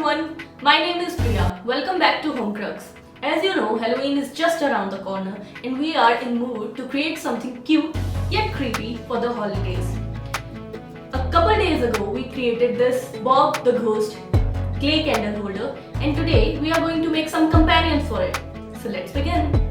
everyone, my name is Priya. Welcome back to Home Crux. As you know, Halloween is just around the corner and we are in mood to create something cute yet creepy for the holidays. A couple days ago, we created this Bob the Ghost clay candle holder and today we are going to make some companions for it. So let's begin.